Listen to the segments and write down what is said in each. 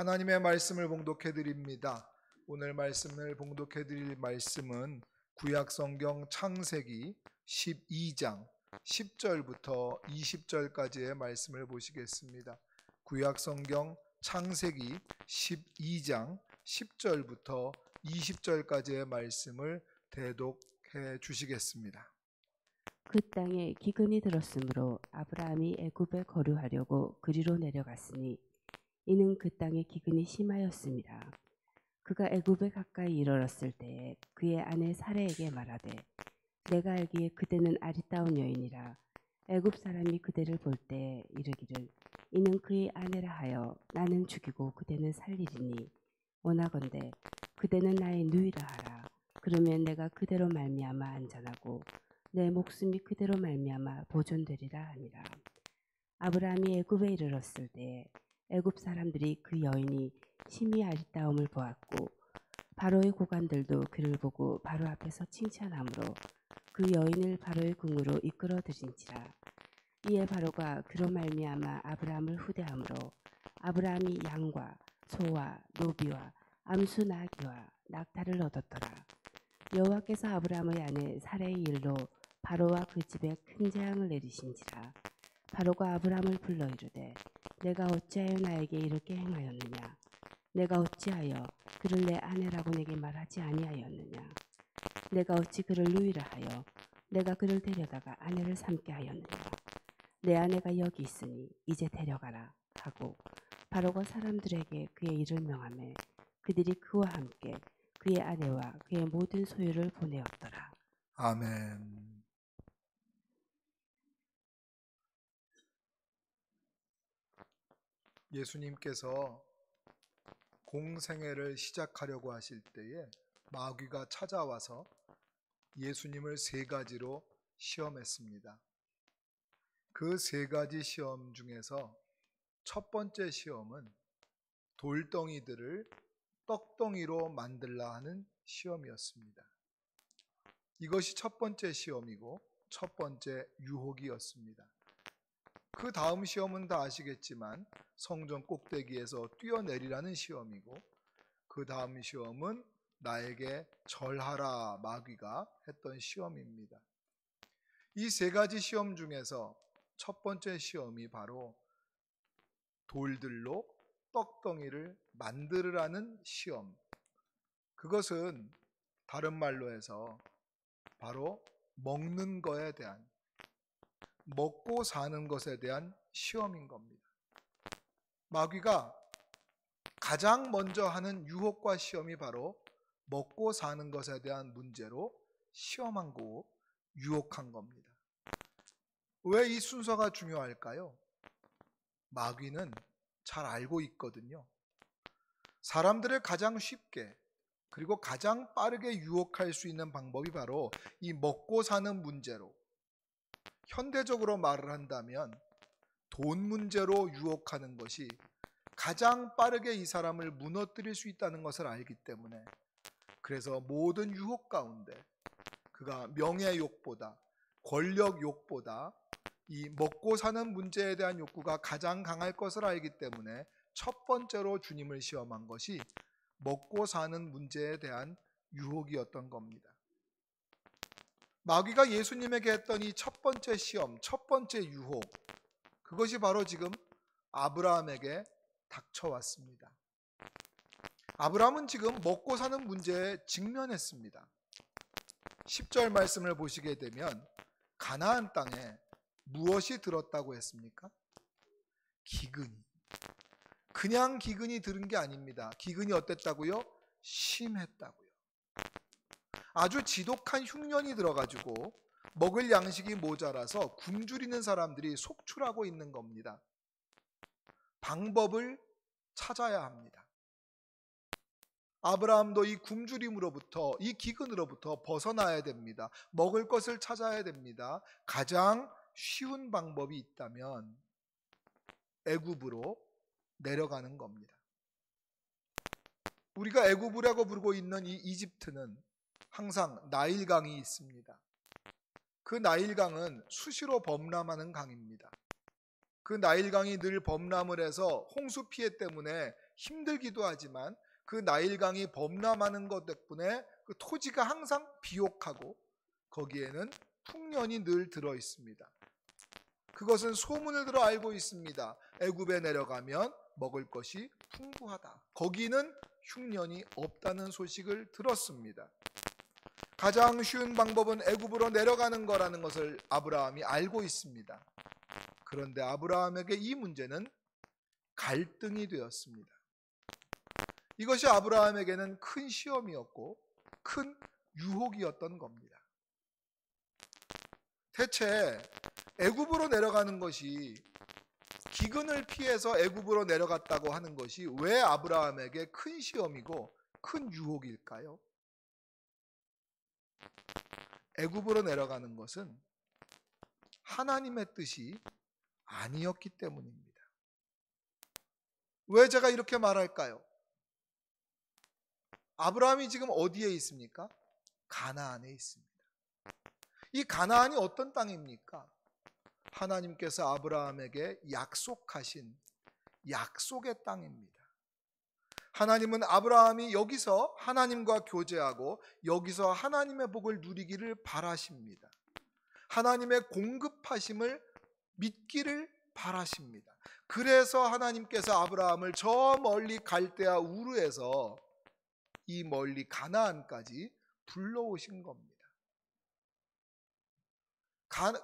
하나님의 말씀을 봉독해 드립니다. 오늘 말씀을 봉독해 드릴 말씀은 구약성경 창세기 12장 10절부터 20절까지의 말씀을 보시겠습니다. 구약성경 창세기 12장 10절부터 20절까지의 말씀을 대독해 주시겠습니다. 그 땅에 기근이 들었으므로 아브라함이 애굽에 거류하려고 그리로 내려갔으니 이는 그 땅에 기근이 심하였습니다. 그가 애굽에 가까이 이르렀을 때에 그의 아내 사레에게 말하되 내가 알기에 그대는 아리따운 여인이라 애굽 사람이 그대를 볼 때 이르기를 이는 그의 아내라 하여 나는 죽이고 그대는 살리리니 원하건대 그대는 나의 누이라 하라. 그러면 내가 그대로 말미암아 안전하고 내 목숨이 그대로 말미암아 보존되리라 하니라. 아브라함이 애굽에 이르렀을 때에 애굽 사람들이 그 여인이 심히 아리따움을 보았고 바로의 고관들도 그를 보고 바로 앞에서 칭찬하므로 그 여인을 바로의 궁으로 이끌어 들인지라. 이에 바로가 그로 말미암아 아브라함을 후대하므로 아브라함이 양과 소와 노비와 암수 나귀와 낙타를 얻었더라. 여호와께서 아브라함의 아내 사레의 일로 바로와 그 집에 큰 재앙을 내리신지라. 바로가 아브라함을 불러 이르되 내가 어찌하여 나에게 이렇게 행하였느냐? 내가 어찌하여 그를 내 아내라고 내게 말하지 아니하였느냐? 내가 어찌 그를 누이라 하여 내가 그를 데려다가 아내를 삼게 하였느냐? 내 아내가 여기 있으니 이제 데려가라 하고 바로가 사람들에게 그의 일을 명하매 그들이 그와 함께 그의 아내와 그의 모든 소유를 보내었더라. 아멘. 예수님께서 공생애를 시작하려고 하실 때에 마귀가 찾아와서 예수님을 세 가지로 시험했습니다. 그 세 가지 시험 중에서 첫 번째 시험은 돌덩이들을 떡덩이로 만들라 하는 시험이었습니다. 이것이 첫 번째 시험이고 첫 번째 유혹이었습니다. 그 다음 시험은 다 아시겠지만 성전 꼭대기에서 뛰어내리라는 시험이고 그 다음 시험은 나에게 절하라 마귀가 했던 시험입니다. 이 세 가지 시험 중에서 첫 번째 시험이 바로 돌들로 떡덩이를 만들으라는 시험. 그것은 다른 말로 해서 바로 먹는 것에 대한, 먹고 사는 것에 대한 시험인 겁니다. 마귀가 가장 먼저 하는 유혹과 시험이 바로 먹고 사는 것에 대한 문제로 시험한 거고 유혹한 겁니다. 왜 이 순서가 중요할까요? 마귀는 잘 알고 있거든요. 사람들을 가장 쉽게 그리고 가장 빠르게 유혹할 수 있는 방법이 바로 이 먹고 사는 문제로, 현대적으로 말을 한다면 돈 문제로 유혹하는 것이 가장 빠르게 이 사람을 무너뜨릴 수 있다는 것을 알기 때문에, 그래서 모든 유혹 가운데 그가 명예욕보다, 권력욕보다 이 먹고 사는 문제에 대한 욕구가 가장 강할 것을 알기 때문에 첫 번째로 주님을 시험한 것이 먹고 사는 문제에 대한 유혹이었던 겁니다. 마귀가 예수님에게 했던 이 첫 번째 시험, 첫 번째 유혹, 그것이 바로 지금 아브라함에게 닥쳐왔습니다. 아브라함은 지금 먹고 사는 문제에 직면했습니다. 10절 말씀을 보시게 되면 가나안 땅에 무엇이 들었다고 했습니까? 기근이. 그냥 기근이 들은 게 아닙니다. 기근이 어땠다고요? 심했다고요. 아주 지독한 흉년이 들어가지고 먹을 양식이 모자라서 굶주리는 사람들이 속출하고 있는 겁니다. 방법을 찾아야 합니다. 아브라함도 이 굶주림으로부터, 이 기근으로부터 벗어나야 됩니다. 먹을 것을 찾아야 됩니다. 가장 쉬운 방법이 있다면 애굽으로 내려가는 겁니다. 우리가 애굽이라고 부르고 있는 이 이집트는 항상 나일강이 있습니다. 그 나일강은 수시로 범람하는 강입니다. 그 나일강이 늘 범람을 해서 홍수 피해 때문에 힘들기도 하지만 그 나일강이 범람하는 것 덕분에 그 토지가 항상 비옥하고 거기에는 풍년이 늘 들어 있습니다. 그것은 소문을 들어 알고 있습니다. 애굽에 내려가면 먹을 것이 풍부하다. 거기는 흉년이 없다는 소식을 들었습니다. 가장 쉬운 방법은 애굽으로 내려가는 거라는 것을 아브라함이 알고 있습니다. 그런데 아브라함에게 이 문제는 갈등이 되었습니다. 이것이 아브라함에게는 큰 시험이었고 큰 유혹이었던 겁니다. 대체 애굽으로 내려가는 것이, 기근을 피해서 애굽으로 내려갔다고 하는 것이 왜 아브라함에게 큰 시험이고 큰 유혹일까요? 애굽으로 내려가는 것은 하나님의 뜻이 아니었기 때문입니다. 왜 제가 이렇게 말할까요? 아브라함이 지금 어디에 있습니까? 가나안에 있습니다. 이 가나안이 어떤 땅입니까? 하나님께서 아브라함에게 약속하신 약속의 땅입니다. 하나님은 아브라함이 여기서 하나님과 교제하고 여기서 하나님의 복을 누리기를 바라십니다. 하나님의 공급하심을 믿기를 바라십니다. 그래서 하나님께서 아브라함을 저 멀리 갈대아 우르에서 이 멀리 가나안까지 불러오신 겁니다.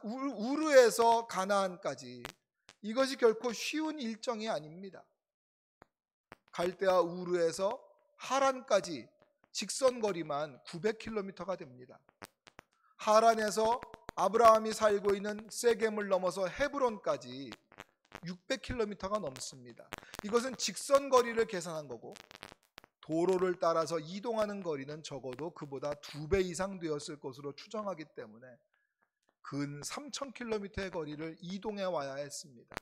우르에서 가나안까지, 이것이 결코 쉬운 일정이 아닙니다. 갈대아 우르에서 하란까지 직선거리만 900km가 됩니다. 하란에서 아브라함이 살고 있는 세겜을 넘어서 헤브론까지 600km가 넘습니다. 이것은 직선거리를 계산한 거고 도로를 따라서 이동하는 거리는 적어도 그보다 2배 이상 되었을 것으로 추정하기 때문에 근 3000km의 거리를 이동해 와야 했습니다.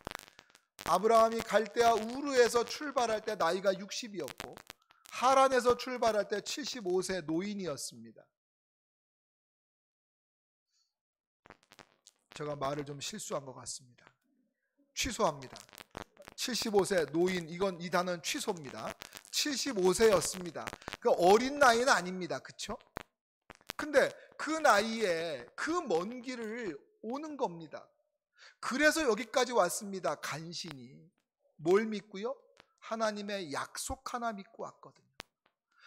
아브라함이 갈대아 우르에서 출발할 때 나이가 60이었고 하란에서 출발할 때 75세 노인이었습니다. 제가 말을 좀 실수한 것 같습니다. 취소합니다. 75세 노인, 이 단어는 취소입니다. 75세였습니다. 그 어린 나이는 아닙니다. 그렇죠? 근데 그 나이에 그 먼 길을 오는 겁니다. 그래서 여기까지 왔습니다. 간신히. 뭘 믿고요? 하나님의 약속 하나 믿고 왔거든요.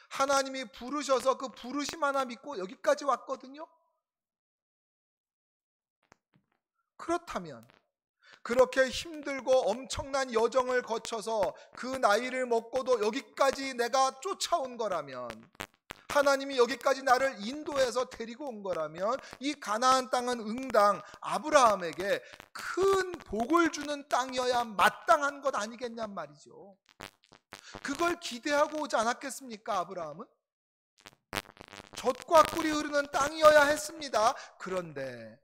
하나님이 부르셔서 그 부르심 하나 믿고 여기까지 왔거든요. 그렇다면 그렇게 힘들고 엄청난 여정을 거쳐서 그 나이를 먹고도 여기까지 내가 쫓아온 거라면, 하나님이 여기까지 나를 인도해서 데리고 온 거라면 이 가나안 땅은 응당 아브라함에게 큰 복을 주는 땅이어야 마땅한 것 아니겠냔 말이죠. 그걸 기대하고 오지 않았겠습니까? 아브라함은 젖과 꿀이 흐르는 땅이어야 했습니다. 그런데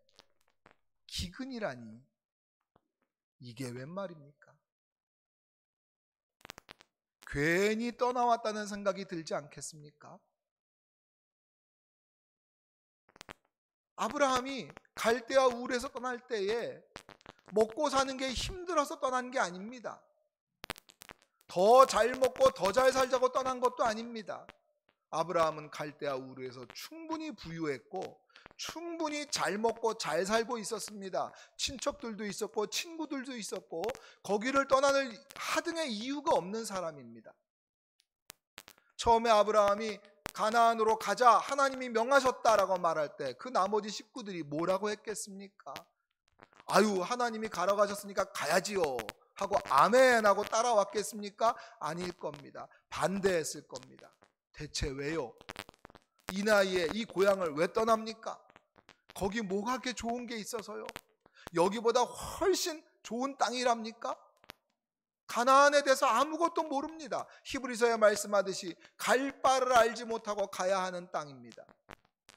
기근이라니, 이게 웬 말입니까? 괜히 떠나왔다는 생각이 들지 않겠습니까? 아브라함이 갈대아 우르에서 떠날 때에 먹고 사는 게 힘들어서 떠난 게 아닙니다. 더 잘 먹고 더 잘 살자고 떠난 것도 아닙니다. 아브라함은 갈대아 우르에서 충분히 부유했고 충분히 잘 먹고 잘 살고 있었습니다. 친척들도 있었고 친구들도 있었고 거기를 떠나는 하등의 이유가 없는 사람입니다. 처음에 아브라함이 가나안으로 가자 하나님이 명하셨다라고 말할 때 그 나머지 식구들이 뭐라고 했겠습니까? 아유, 하나님이 가라고 하셨으니까 가야지요 하고 아멘 하고 따라왔겠습니까? 아닐 겁니다. 반대했을 겁니다. 대체 왜요? 이 나이에 이 고향을 왜 떠납니까? 거기 뭐가 그렇게 좋은 게 있어서요? 여기보다 훨씬 좋은 땅이랍니까? 가나안에 대해서 아무것도 모릅니다. 히브리서에 말씀하듯이 갈 바를 알지 못하고 가야 하는 땅입니다.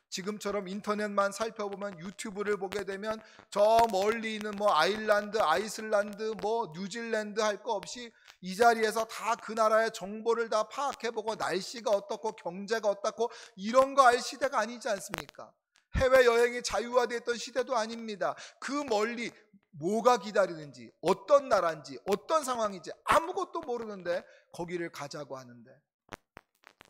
지금처럼 인터넷만 살펴보면, 유튜브를 보게 되면 저 멀리 있는 아일랜드, 아이슬란드, 뉴질랜드 할 거 없이 이 자리에서 다 그 나라의 정보를 다 파악해보고 날씨가 어떻고 경제가 어떻고 이런 거 알 시대가 아니지 않습니까? 해외여행이 자유화되었던 시대도 아닙니다. 그 멀리 뭐가 기다리는지, 어떤 나라인지, 어떤 상황인지 아무것도 모르는데 거기를 가자고 하는데,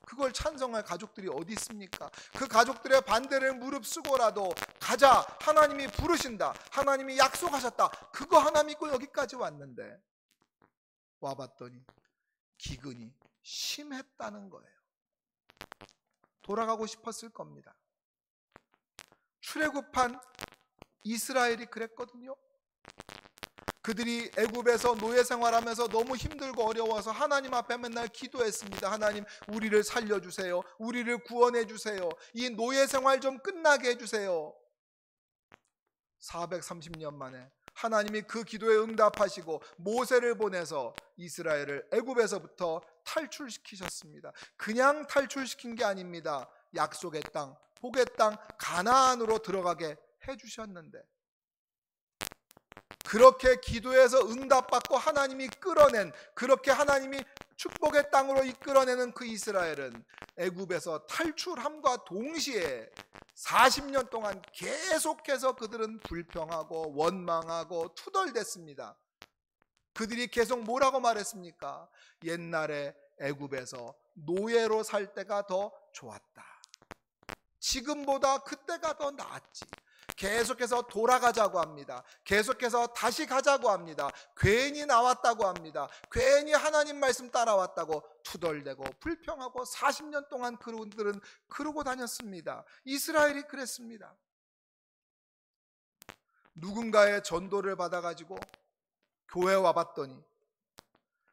그걸 찬성할 가족들이 어디 있습니까? 그 가족들의 반대를 무릅쓰고라도 가자, 하나님이 부르신다, 하나님이 약속하셨다, 그거 하나 믿고 여기까지 왔는데, 와봤더니 기근이 심했다는 거예요. 돌아가고 싶었을 겁니다. 출애굽한 이스라엘이 그랬거든요. 그들이 애굽에서 노예 생활하면서 너무 힘들고 어려워서 하나님 앞에 맨날 기도했습니다. 하나님, 우리를 살려주세요. 우리를 구원해 주세요. 이 노예 생활 좀 끝나게 해주세요. 430년 만에 하나님이 그 기도에 응답하시고 모세를 보내서 이스라엘을 애굽에서부터 탈출시키셨습니다. 그냥 탈출시킨 게 아닙니다. 약속의 땅, 복의 땅 가나안으로 들어가게 해주셨는데, 그렇게 기도해서 응답받고 하나님이 끌어낸, 그렇게 하나님이 축복의 땅으로 이끌어내는 그 이스라엘은 애굽에서 탈출함과 동시에 40년 동안 계속해서 그들은 불평하고 원망하고 투덜댔습니다. 그들이 계속 뭐라고 말했습니까? 옛날에 애굽에서 노예로 살 때가 더 좋았다. 지금보다 그때가 더 나았지. 계속해서 돌아가자고 합니다. 계속해서 다시 가자고 합니다. 괜히 나왔다고 합니다. 괜히 하나님 말씀 따라왔다고 투덜대고 불평하고 40년 동안 그들은 그러고 다녔습니다. 이스라엘이 그랬습니다. 누군가의 전도를 받아가지고 교회 와봤더니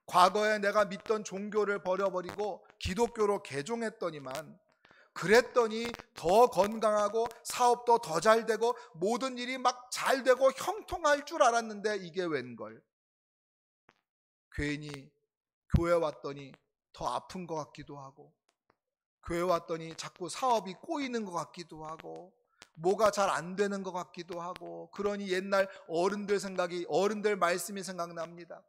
과거에 내가 믿던 종교를 버려버리고 기독교로 개종했더니만, 그랬더니 더 건강하고 사업도 더 잘 되고 모든 일이 막 잘 되고 형통할 줄 알았는데 이게 웬걸. 괜히 교회 왔더니 더 아픈 것 같기도 하고, 교회 왔더니 자꾸 사업이 꼬이는 것 같기도 하고, 뭐가 잘 안 되는 것 같기도 하고, 그러니 옛날 어른들 생각이, 어른들 말씀이 생각납니다.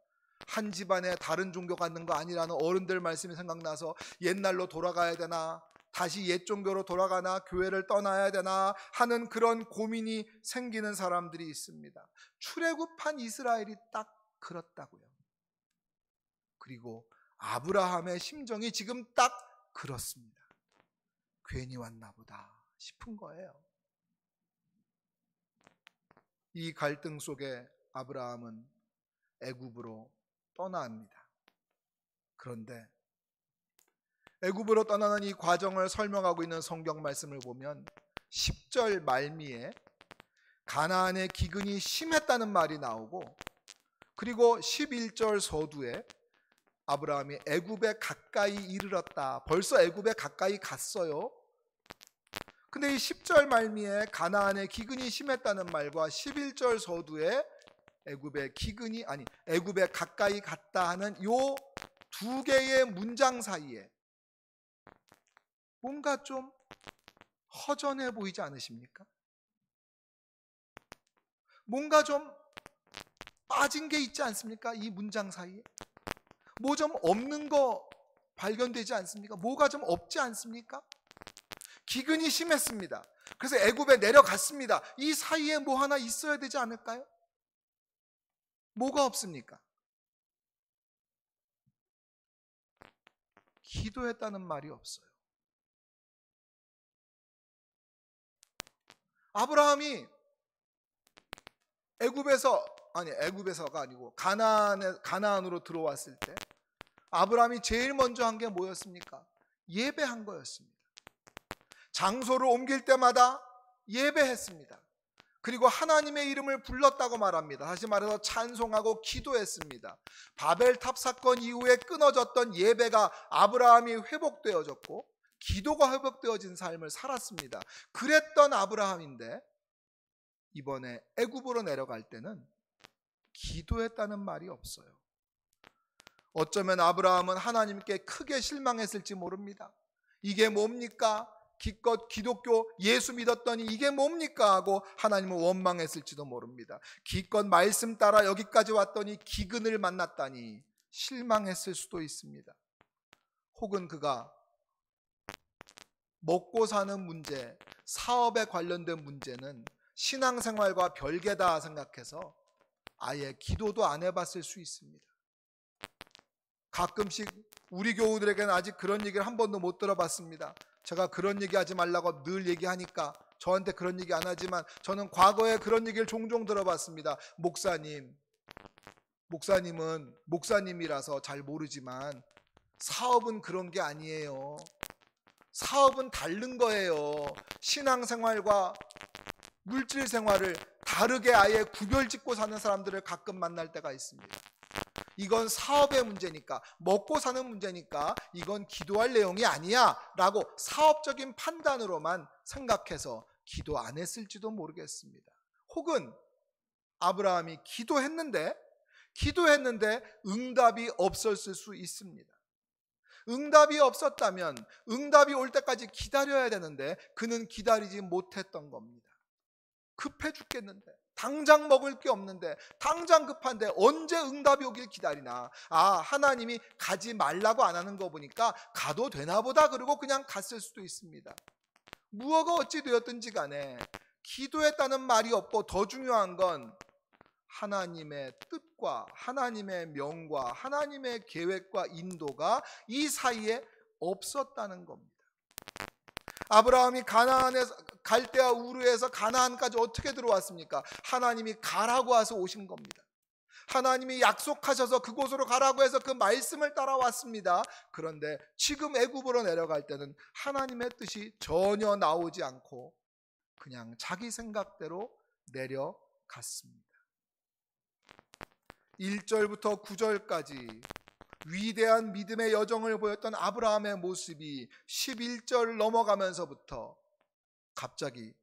한 집안에 다른 종교 갖는 거 아니라는 어른들 말씀이 생각나서 옛날로 돌아가야 되나, 다시 옛 종교로 돌아가나, 교회를 떠나야 되나 하는 그런 고민이 생기는 사람들이 있습니다. 출애굽한 이스라엘이 딱 그렇다고요. 그리고 아브라함의 심정이 지금 딱 그렇습니다. 괜히 왔나 보다 싶은 거예요. 이 갈등 속에 아브라함은 애굽으로 떠납니다. 그런데 애굽으로 떠나는 이 과정을 설명하고 있는 성경 말씀을 보면 10절 말미에 가나안의 기근이 심했다는 말이 나오고, 그리고 11절 서두에 아브라함이 애굽에 가까이 이르렀다. 벌써 애굽에 가까이 갔어요. 근데 이 10절 말미에 가나안의 기근이 심했다는 말과 11절 서두에 애굽의 기근이, 아니 애굽에 가까이 갔다 하는 요 두 개의 문장 사이에 뭔가 좀 허전해 보이지 않으십니까? 뭔가 좀 빠진 게 있지 않습니까? 이 문장 사이에 뭐 좀 없는 거 발견되지 않습니까? 뭐가 좀 없지 않습니까? 기근이 심했습니다. 그래서 애굽에 내려갔습니다. 이 사이에 뭐 하나 있어야 되지 않을까요? 뭐가 없습니까? 기도했다는 말이 없어요. 아브라함이 애굽에서가 아니고 가나안으로 들어왔을 때 아브라함이 제일 먼저 한 게 뭐였습니까? 예배한 거였습니다. 장소를 옮길 때마다 예배했습니다. 그리고 하나님의 이름을 불렀다고 말합니다. 다시 말해서 찬송하고 기도했습니다. 바벨탑 사건 이후에 끊어졌던 예배가 아브라함이 회복되어졌고 기도가 회복되어진 삶을 살았습니다. 그랬던 아브라함인데 이번에 애굽으로 내려갈 때는 기도했다는 말이 없어요. 어쩌면 아브라함은 하나님께 크게 실망했을지 모릅니다. 이게 뭡니까? 기껏 기독교 예수 믿었더니 이게 뭡니까? 하고 하나님을 원망했을지도 모릅니다. 기껏 말씀 따라 여기까지 왔더니 기근을 만났다니 실망했을 수도 있습니다. 혹은 그가 먹고 사는 문제, 사업에 관련된 문제는 신앙생활과 별개다 생각해서 아예 기도도 안 해봤을 수 있습니다. 가끔씩 우리 교우들에게는 아직 그런 얘기를 한 번도 못 들어봤습니다. 제가 그런 얘기 하지 말라고 늘 얘기하니까 저한테 그런 얘기 안 하지만 저는 과거에 그런 얘기를 종종 들어봤습니다. 목사님은 목사님이라서 잘 모르지만 사업은 그런 게 아니에요. 사업은 다른 거예요. 신앙생활과 물질생활을 다르게 아예 구별짓고 사는 사람들을 가끔 만날 때가 있습니다. 이건 사업의 문제니까, 먹고 사는 문제니까 이건 기도할 내용이 아니야 라고 사업적인 판단으로만 생각해서 기도 안 했을지도 모르겠습니다. 혹은 아브라함이 기도했는데 응답이 없었을 수 있습니다. 응답이 없었다면 응답이 올 때까지 기다려야 되는데 그는 기다리지 못했던 겁니다. 급해 죽겠는데, 당장 먹을 게 없는데, 당장 급한데 언제 응답이 오길 기다리나. 하나님이 가지 말라고 안 하는 거 보니까 가도 되나 보다 그러고 그냥 갔을 수도 있습니다. 무엇가 어찌 되었든지 간에 기도했다는 말이 없고, 더 중요한 건 하나님의 뜻과 하나님의 명과 하나님의 계획과 인도가 이 사이에 없었다는 겁니다. 아브라함이 갈대아 우르에서 가나안까지 어떻게 들어왔습니까? 하나님이 가라고 해서 오신 겁니다. 하나님이 약속하셔서 그곳으로 가라고 해서 그 말씀을 따라왔습니다. 그런데 지금 애굽으로 내려갈 때는 하나님의 뜻이 전혀 나오지 않고 그냥 자기 생각대로 내려갔습니다. 1절부터 9절까지 위대한 믿음의 여정을 보였던 아브라함의 모습이 11절 넘어가면서부터 갑자기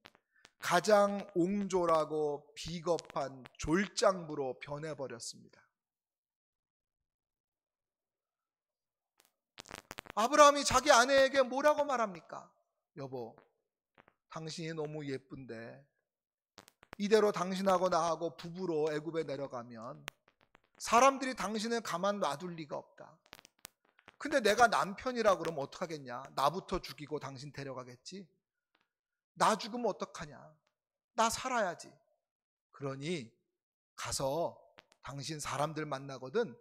가장 옹졸하고 비겁한 졸장부로 변해버렸습니다. 아브라함이 자기 아내에게 뭐라고 말합니까? 여보, 당신이 너무 예쁜데 이대로 당신하고 나하고 부부로 애굽에 내려가면 사람들이 당신을 가만 놔둘 리가 없다. 근데 내가 남편이라 그러면 어떡하겠냐? 나부터 죽이고 당신 데려가겠지? 나 죽으면 어떡하냐? 나 살아야지. 그러니 가서 당신 사람들 만나거든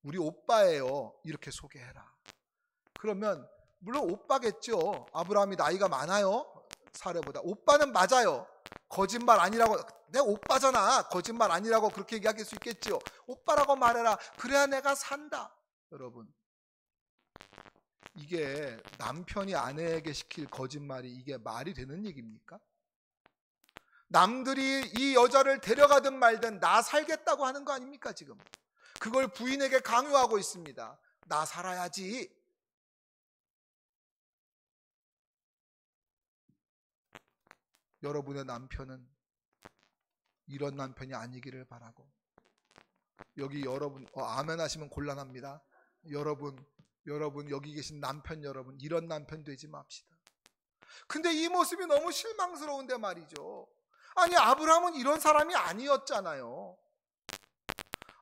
우리 오빠예요. 이렇게 소개해라. 그러면 물론 오빠겠죠. 아브라함이 나이가 많아요. 사례보다. 오빠는 맞아요. 거짓말 아니라고, 내가 오빠잖아. 거짓말 아니라고 그렇게 얘기할 수 있겠죠. 오빠라고 말해라. 그래야 내가 산다. 여러분, 이게 남편이 아내에게 시킬 거짓말이 이게 말이 되는 얘기입니까? 남들이 이 여자를 데려가든 말든 나 살겠다고 하는 거 아닙니까 지금? 그걸 부인에게 강요하고 있습니다. 나 살아야지. 여러분의 남편은 이런 남편이 아니기를 바라고, 여기 여러분 아멘 하시면 곤란합니다. 여러분 여기 계신 남편 여러분, 이런 남편 되지 맙시다. 근데 이 모습이 너무 실망스러운데 말이죠. 아니 아브라함은 이런 사람이 아니었잖아요.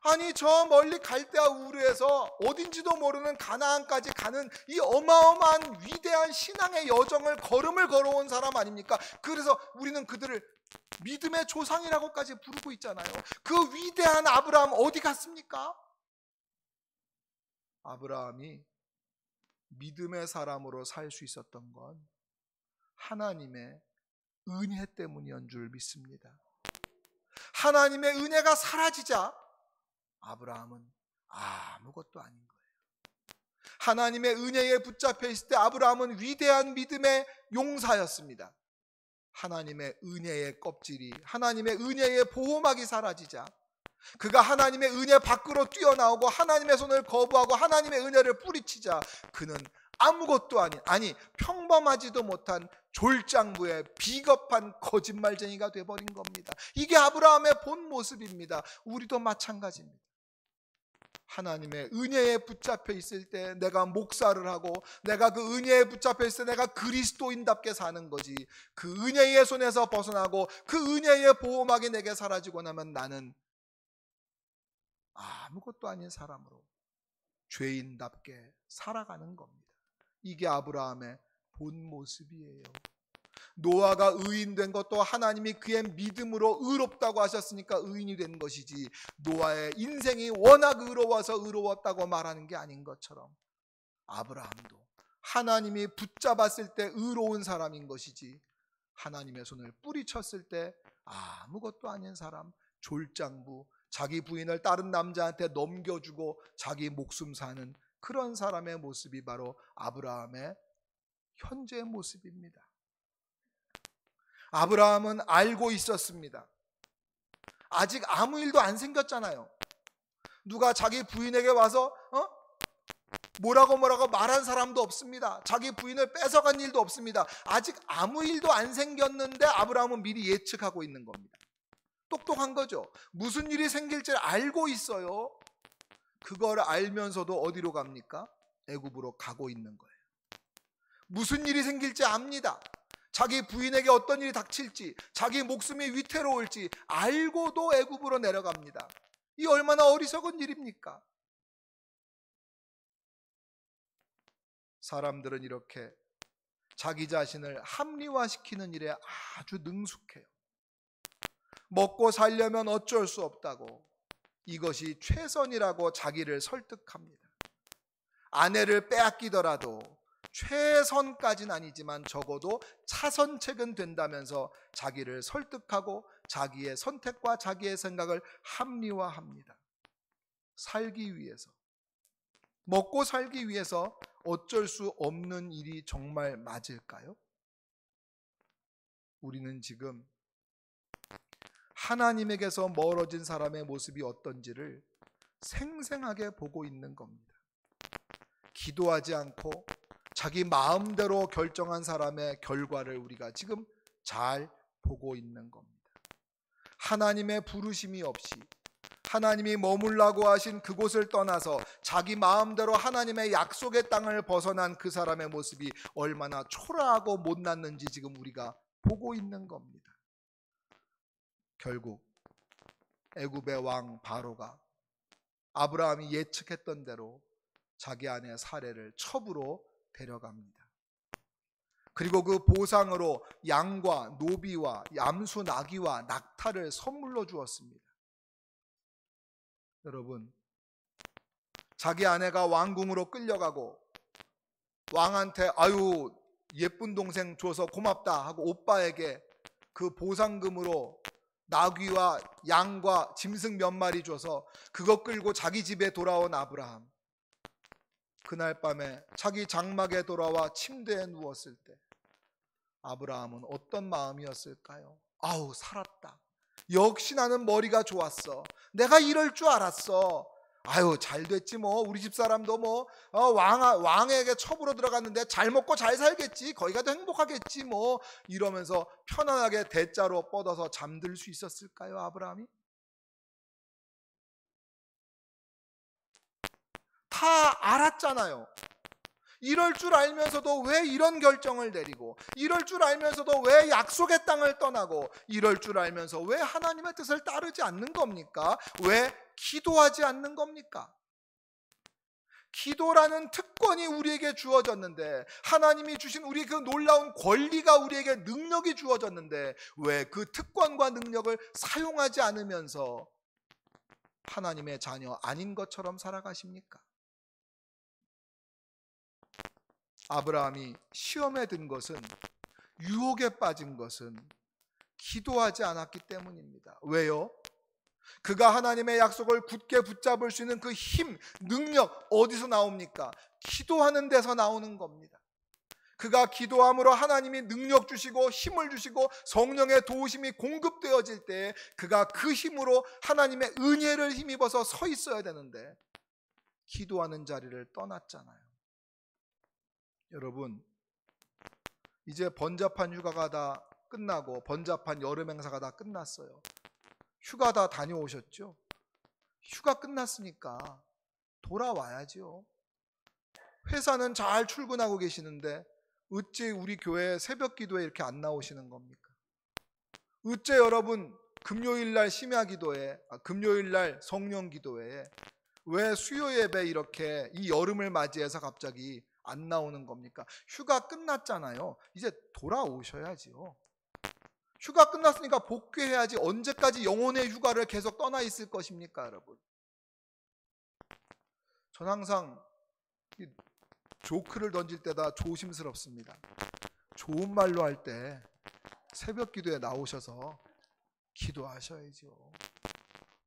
아니 저 멀리 갈대아 우르에서 어딘지도 모르는 가나안까지 가는 이 어마어마한 위대한 신앙의 여정을 걸음을 걸어온 사람 아닙니까? 그래서 우리는 그들을 믿음의 조상이라고까지 부르고 있잖아요. 그 위대한 아브라함 어디 갔습니까? 아브라함이 믿음의 사람으로 살 수 있었던 건 하나님의 은혜 때문이었던 줄 믿습니다. 하나님의 은혜가 사라지자 아브라함은 아무것도 아닌 거예요. 하나님의 은혜에 붙잡혀 있을 때 아브라함은 위대한 믿음의 용사였습니다. 하나님의 은혜의 껍질이, 하나님의 은혜의 보호막이 사라지자 그가 하나님의 은혜 밖으로 뛰어나오고 하나님의 손을 거부하고 하나님의 은혜를 뿌리치자 그는 아무것도 아니 평범하지도 못한 졸장부의 비겁한 거짓말쟁이가 돼버린 겁니다. 이게 아브라함의 본 모습입니다. 우리도 마찬가지입니다. 하나님의 은혜에 붙잡혀 있을 때 내가 목사를 하고 내가 그 은혜에 붙잡혀 있을 때 내가 그리스도인답게 사는 거지, 그 은혜의 손에서 벗어나고 그 은혜의 보호막이 내게 사라지고 나면 나는 아무것도 아닌 사람으로 죄인답게 살아가는 겁니다. 이게 아브라함의 본 모습이에요. 노아가 의인된 것도 하나님이 그의 믿음으로 의롭다고 하셨으니까 의인이 된 것이지, 노아의 인생이 워낙 의로워서 의로웠다고 말하는 게 아닌 것처럼 아브라함도 하나님이 붙잡았을 때 의로운 사람인 것이지, 하나님의 손을 뿌리쳤을 때 아무것도 아닌 사람, 졸장부, 자기 부인을 다른 남자한테 넘겨주고 자기 목숨 사는 그런 사람의 모습이 바로 아브라함의 현재의 모습입니다. 아브라함은 알고 있었습니다. 아직 아무 일도 안 생겼잖아요. 누가 자기 부인에게 와서 뭐라고 말한 사람도 없습니다. 자기 부인을 뺏어간 일도 없습니다. 아직 아무 일도 안 생겼는데 아브라함은 미리 예측하고 있는 겁니다. 똑똑한 거죠. 무슨 일이 생길지 알고 있어요. 그걸 알면서도 어디로 갑니까? 애굽으로 가고 있는 거예요. 무슨 일이 생길지 압니다. 자기 부인에게 어떤 일이 닥칠지, 자기 목숨이 위태로울지 알고도 애굽으로 내려갑니다. 이 얼마나 어리석은 일입니까? 사람들은 이렇게 자기 자신을 합리화시키는 일에 아주 능숙해요. 먹고 살려면 어쩔 수 없다고, 이것이 최선이라고 자기를 설득합니다. 아내를 빼앗기더라도 최선까지는 아니지만 적어도 차선책은 된다면서 자기를 설득하고 자기의 선택과 자기의 생각을 합리화합니다. 살기 위해서, 먹고 살기 위해서 어쩔 수 없는 일이 정말 맞을까요? 우리는 지금 하나님에게서 멀어진 사람의 모습이 어떤지를 생생하게 보고 있는 겁니다. 기도하지 않고 자기 마음대로 결정한 사람의 결과를 우리가 지금 잘 보고 있는 겁니다. 하나님의 부르심이 없이 하나님이 머물라고 하신 그곳을 떠나서 자기 마음대로 하나님의 약속의 땅을 벗어난 그 사람의 모습이 얼마나 초라하고 못났는지 지금 우리가 보고 있는 겁니다. 결국 애굽의 왕 바로가 아브라함이 예측했던 대로 자기 아내 사레를 첩으로 데려갑니다. 그리고 그 보상으로 양과 노비와 암수 나귀와 낙타를 선물로 주었습니다. 여러분, 자기 아내가 왕궁으로 끌려가고 왕한테 아유 예쁜 동생 줘서 고맙다 하고 오빠에게 그 보상금으로 나귀와 양과 짐승 몇 마리 줘서 그거 끌고 자기 집에 돌아온 아브라함, 그날 밤에 자기 장막에 돌아와 침대에 누웠을 때 아브라함은 어떤 마음이었을까요? 아우, 살았다. 역시 나는 머리가 좋았어. 내가 이럴 줄 알았어. 아유, 잘 됐지 뭐. 우리 집 사람도 뭐 왕에게 첩으로 들어갔는데 잘 먹고 잘 살겠지. 거기 가도 행복하겠지 뭐. 이러면서 편안하게 대자로 뻗어서 잠들 수 있었을까요, 아브라함이? 다 알았잖아요. 이럴 줄 알면서도 왜 이런 결정을 내리고, 이럴 줄 알면서도 왜 약속의 땅을 떠나고, 이럴 줄 알면서 왜 하나님의 뜻을 따르지 않는 겁니까? 왜 기도하지 않는 겁니까? 기도라는 특권이 우리에게 주어졌는데, 하나님이 주신 우리 그 놀라운 권리가 우리에게 능력이 주어졌는데 왜 그 특권과 능력을 사용하지 않으면서 하나님의 자녀 아닌 것처럼 살아가십니까? 아브라함이 시험에 든 것은, 유혹에 빠진 것은 기도하지 않았기 때문입니다. 왜요? 그가 하나님의 약속을 굳게 붙잡을 수 있는 그 힘, 능력 어디서 나옵니까? 기도하는 데서 나오는 겁니다. 그가 기도함으로 하나님이 능력 주시고 힘을 주시고 성령의 도우심이 공급되어질 때 그가 그 힘으로 하나님의 은혜를 힘입어서 서 있어야 되는데 기도하는 자리를 떠났잖아요. 여러분, 이제 번잡한 휴가가 다 끝나고 번잡한 여름 행사가 다 끝났어요. 휴가 다 다녀오셨죠? 휴가 끝났으니까 돌아와야죠. 회사는 잘 출근하고 계시는데 어째 우리 교회 새벽 기도에 이렇게 안 나오시는 겁니까? 어째 여러분 금요일날 심야 기도에, 금요일날 성령 기도에 왜 수요 예배 이렇게 이 여름을 맞이해서 갑자기 안 나오는 겁니까? 휴가 끝났잖아요. 이제 돌아오셔야지요. 휴가 끝났으니까 복귀해야지. 언제까지 영혼의 휴가를 계속 떠나 있을 것입니까, 여러분? 전 항상 이 조크를 던질 때다 조심스럽습니다. 좋은 말로 할 때 새벽 기도에 나오셔서 기도하셔야죠.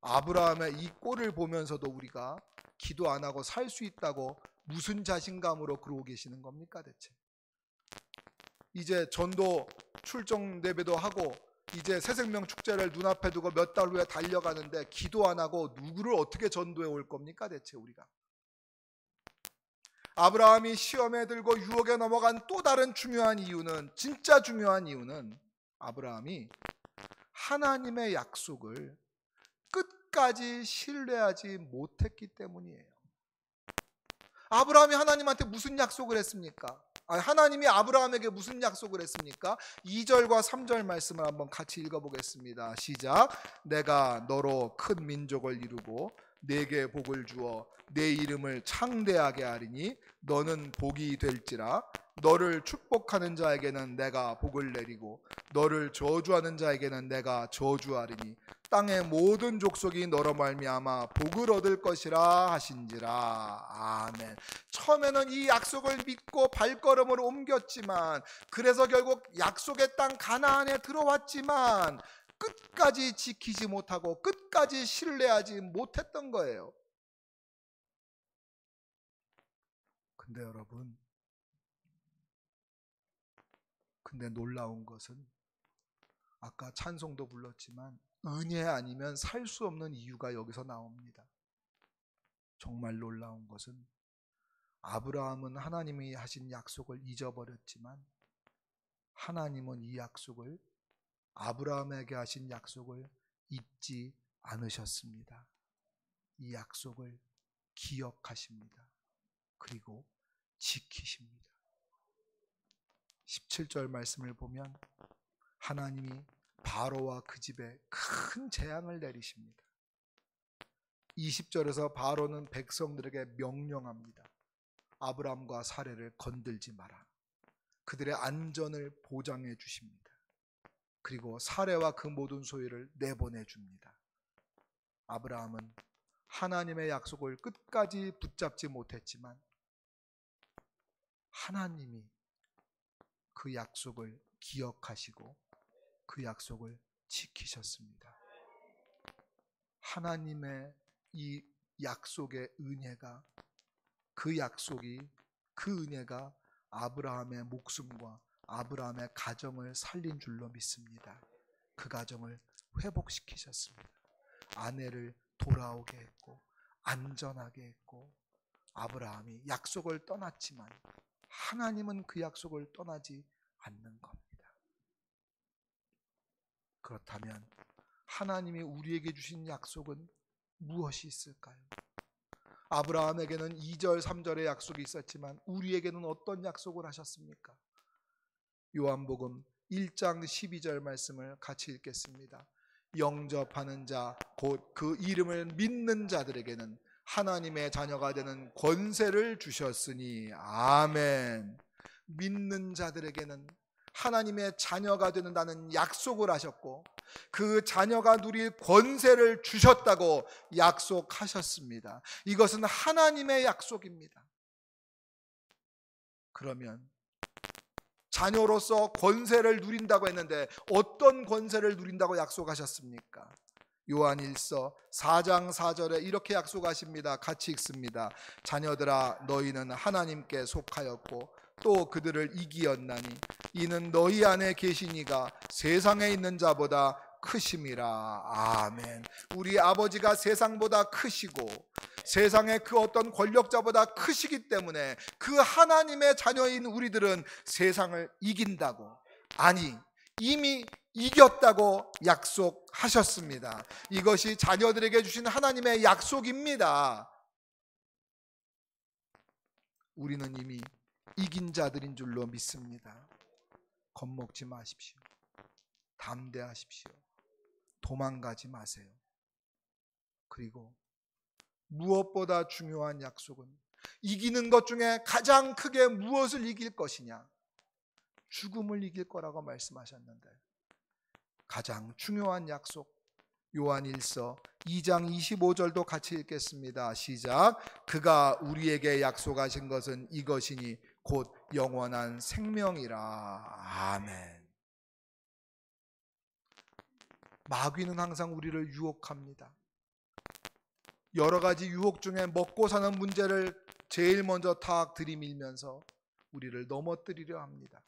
아브라함의 이 꼴을 보면서도 우리가 기도 안 하고 살 수 있다고 무슨 자신감으로 그러고 계시는 겁니까 대체? 이제 전도 출정 예배도 하고 이제 새생명 축제를 눈앞에 두고 몇 달 후에 달려가는데 기도 안 하고 누구를 어떻게 전도해 올 겁니까 대체 우리가? 아브라함이 시험에 들고 유혹에 넘어간 또 다른 중요한 이유는, 진짜 중요한 이유는 아브라함이 하나님의 약속을 끝까지 신뢰하지 못했기 때문이에요. 아브라함이 하나님한테 무슨 약속을 했습니까? 하나님이 아브라함에게 무슨 약속을 했습니까? 2절과 3절 말씀을 한번 같이 읽어보겠습니다. 시작. 내가 너로 큰 민족을 이루고 내게 복을 주어 내 이름을 창대하게 하리니 너는 복이 될지라. 너를 축복하는 자에게는 내가 복을 내리고 너를 저주하는 자에게는 내가 저주하리니 땅의 모든 족속이 너로 말미암아 복을 얻을 것이라 하신지라. 아멘. 처음에는 이 약속을 믿고 발걸음을 옮겼지만, 그래서 결국 약속의 땅 가나안에 들어왔지만 끝까지 지키지 못하고 끝까지 신뢰하지 못했던 거예요. 근데 여러분, 근데 놀라운 것은 아까 찬송도 불렀지만 은혜 아니면 살 수 없는 이유가 여기서 나옵니다. 정말 놀라운 것은 아브라함은 하나님이 하신 약속을 잊어버렸지만 하나님은 이 약속을, 아브라함에게 하신 약속을 잊지 않으셨습니다. 이 약속을 기억하십니다. 그리고 지키십니다. 17절 말씀을 보면 하나님이 바로와 그 집에 큰 재앙을 내리십니다. 20절에서 바로는 백성들에게 명령합니다. 아브라함과 사레를 건들지 마라. 그들의 안전을 보장해 주십니다. 그리고 사레와 그 모든 소유를 내보내 줍니다. 아브라함은 하나님의 약속을 끝까지 붙잡지 못했지만 하나님이 그 약속을 기억하시고 그 약속을 지키셨습니다. 하나님의 이 약속의 은혜가, 그 약속이, 그 은혜가 아브라함의 목숨과 아브라함의 가정을 살린 줄로 믿습니다. 그 가정을 회복시키셨습니다. 아내를 돌아오게 했고 안전하게 했고, 아브라함이 약속을 떠났지만 하나님은 그 약속을 떠나지 않는 겁니다. 그렇다면 하나님이 우리에게 주신 약속은 무엇이 있을까요? 아브라함에게는 2절 3절의 약속이 있었지만 우리에게는 어떤 약속을 하셨습니까? 요한복음 1장 12절 말씀을 같이 읽겠습니다. 영접하는 자, 곧 그 이름을 믿는 자들에게는 하나님의 자녀가 되는 권세를 주셨으니. 아멘. 믿는 자들에게는 하나님의 자녀가 되는다는 약속을 하셨고 그 자녀가 누릴 권세를 주셨다고 약속하셨습니다. 이것은 하나님의 약속입니다. 그러면 자녀로서 권세를 누린다고 했는데 어떤 권세를 누린다고 약속하셨습니까? 요한일서 4장 4절에 이렇게 약속하십니다. 같이 읽습니다. 자녀들아, 너희는 하나님께 속하였고 또 그들을 이기었나니 이는 너희 안에 계신 이가 세상에 있는 자보다 크심이라. 아멘. 우리 아버지가 세상보다 크시고 세상의 그 어떤 권력자보다 크시기 때문에 그 하나님의 자녀인 우리들은 세상을 이긴다고, 아니 이미 이겼다고 약속하셨습니다. 이것이 자녀들에게 주신 하나님의 약속입니다. 우리는 이미 이긴 자들인 줄로 믿습니다. 겁먹지 마십시오. 담대하십시오. 도망가지 마세요. 그리고 무엇보다 중요한 약속은 이기는 것 중에 가장 크게 무엇을 이길 것이냐? 죽음을 이길 거라고 말씀하셨는데, 가장 중요한 약속, 요한일서 2장 25절도 같이 읽겠습니다. 시작. 그가 우리에게 약속하신 것은 이것이니 곧 영원한 생명이라. 아멘. 마귀는 항상 우리를 유혹합니다. 여러 가지 유혹 중에 먹고 사는 문제를 제일 먼저 탁 들이밀면서 우리를 넘어뜨리려 합니다.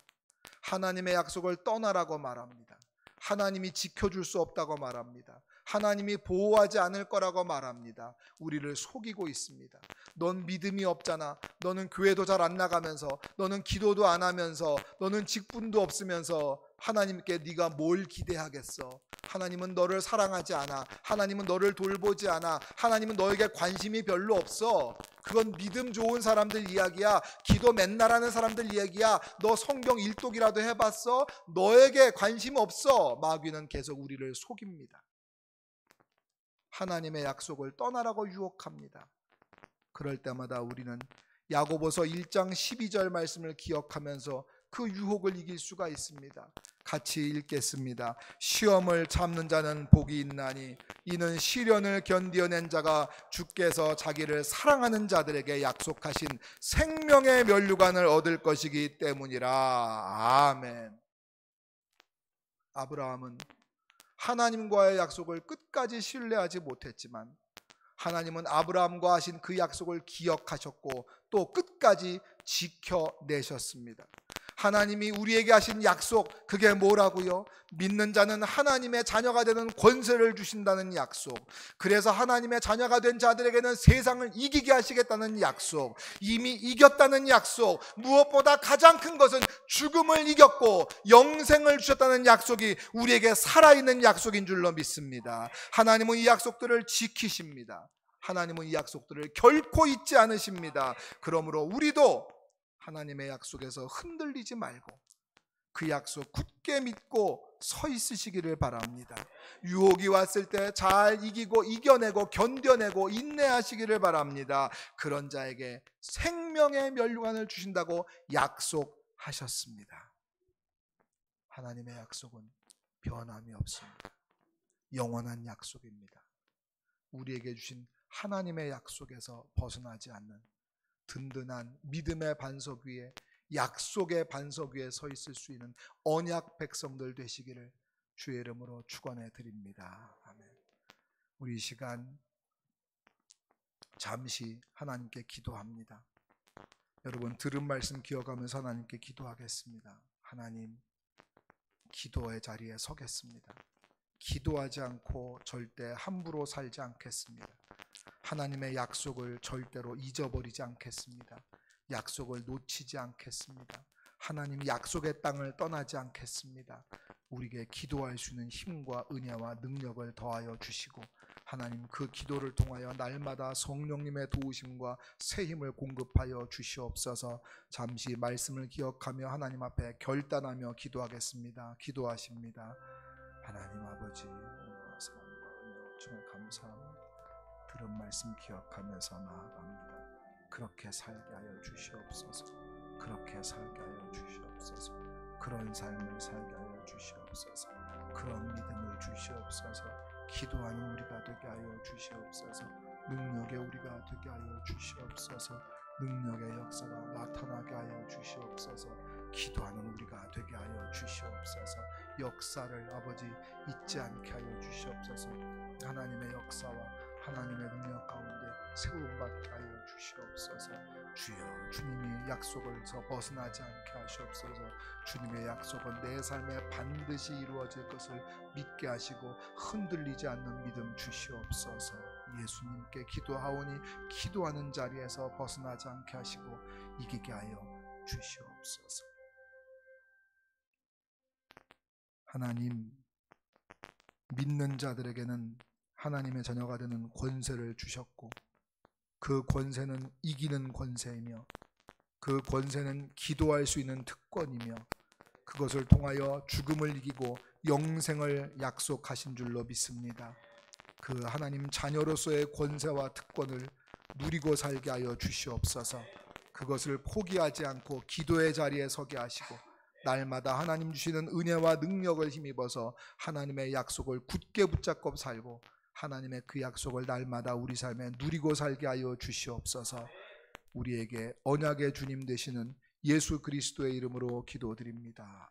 하나님의 약속을 떠나라고 말합니다. 하나님이 지켜줄 수 없다고 말합니다. 하나님이 보호하지 않을 거라고 말합니다. 우리를 속이고 있습니다. 넌 믿음이 없잖아. 너는 교회도 잘 안 나가면서, 너는 기도도 안 하면서, 너는 직분도 없으면서 하나님께 네가 뭘 기대하겠어? 하나님은 너를 사랑하지 않아. 하나님은 너를 돌보지 않아. 하나님은 너에게 관심이 별로 없어. 그건 믿음 좋은 사람들 이야기야. 기도 맨날 하는 사람들 이야기야. 너 성경 일독이라도 해봤어? 너에게 관심 없어. 마귀는 계속 우리를 속입니다. 하나님의 약속을 떠나라고 유혹합니다. 그럴 때마다 우리는 야고보서 1장 12절 말씀을 기억하면서 그 유혹을 이길 수가 있습니다. 같이 읽겠습니다. 시험을 참는 자는 복이 있나니 이는 시련을 견디어낸 자가 주께서 자기를 사랑하는 자들에게 약속하신 생명의 면류관을 얻을 것이기 때문이라. 아멘. 아브라함은 하나님과의 약속을 끝까지 신뢰하지 못했지만 하나님은 아브라함과 하신 그 약속을 기억하셨고 또 끝까지 지켜내셨습니다. 하나님이 우리에게 하신 약속, 그게 뭐라고요? 믿는 자는 하나님의 자녀가 되는 권세를 주신다는 약속. 그래서 하나님의 자녀가 된 자들에게는 세상을 이기게 하시겠다는 약속, 이미 이겼다는 약속, 무엇보다 가장 큰 것은 죽음을 이겼고 영생을 주셨다는 약속이 우리에게 살아있는 약속인 줄로 믿습니다. 하나님은 이 약속들을 지키십니다. 하나님은 이 약속들을 결코 잊지 않으십니다. 그러므로 우리도 하나님의 약속에서 흔들리지 말고 그 약속 굳게 믿고 서 있으시기를 바랍니다. 유혹이 왔을 때 잘 이기고 이겨내고 견뎌내고 인내하시기를 바랍니다. 그런 자에게 생명의 면류관을 주신다고 약속하셨습니다. 하나님의 약속은 변함이 없습니다. 영원한 약속입니다. 우리에게 주신 하나님의 약속에서 벗어나지 않는 든든한 믿음의 반석 위에, 약속의 반석 위에 서 있을 수 있는 언약 백성들 되시기를 주의 이름으로 축원해 드립니다. 아멘. 우리 이 시간 잠시 하나님께 기도합니다. 여러분 들은 말씀 기억하면서 하나님께 기도하겠습니다. 하나님, 기도의 자리에 서겠습니다. 기도하지 않고 절대 함부로 살지 않겠습니다. 하나님의 약속을 절대로 잊어버리지 않겠습니다. 약속을 놓치지 않겠습니다. 하나님 약속의 땅을 떠나지 않겠습니다. 우리에게 기도할 수 있는 힘과 은혜와 능력을 더하여 주시고 하나님 그 기도를 통하여 날마다 성령님의 도우심과 새 힘을 공급하여 주시옵소서. 잠시 말씀을 기억하며 하나님 앞에 결단하며 기도하겠습니다. 기도하십니다. 하나님 아버지, 사랑과 은혜와 정말 감사합니다. 들은 말씀 기억하면서 나아갑니다. 그렇게 살게 하여 주시옵소서. 그렇게 살게 하여 주시옵소서. 그런 삶을 살게 하여 주시옵소서. 그런 믿음을 주시옵소서. 기도하는 우리가 되게 하여 주시옵소서. 능력의 우리가 되게 하여 주시옵소서. 능력의 역사가 나타나게 하여 주시옵소서. 기도하는 우리가 되게 하여 주시옵소서. 역사를 아버지 잊지 않게 하여 주시옵소서. 하나님의 역사와 하나님의 능력 가운데 세움받게 하여 주시옵소서. 주여, 주님이 약속을서 벗어나지 않게 하시옵소서. 주님의 약속은 내 삶에 반드시 이루어질 것을 믿게 하시고 흔들리지 않는 믿음 주시옵소서. 예수님께 기도하오니 기도하는 자리에서 벗어나지 않게 하시고 이기게 하여 주시옵소서. 하나님, 믿는 자들에게는 하나님의 자녀가 되는 권세를 주셨고 그 권세는 이기는 권세이며 그 권세는 기도할 수 있는 특권이며 그것을 통하여 죽음을 이기고 영생을 약속하신 줄로 믿습니다. 그 하나님 자녀로서의 권세와 특권을 누리고 살게 하여 주시옵소서. 그것을 포기하지 않고 기도의 자리에 서게 하시고 날마다 하나님 주시는 은혜와 능력을 힘입어서 하나님의 약속을 굳게 붙잡고 살고 하나님의 그 약속을 날마다 우리 삶에 누리고 살게 하여 주시옵소서. 우리에게 언약의 주님 되시는 예수 그리스도의 이름으로 기도드립니다.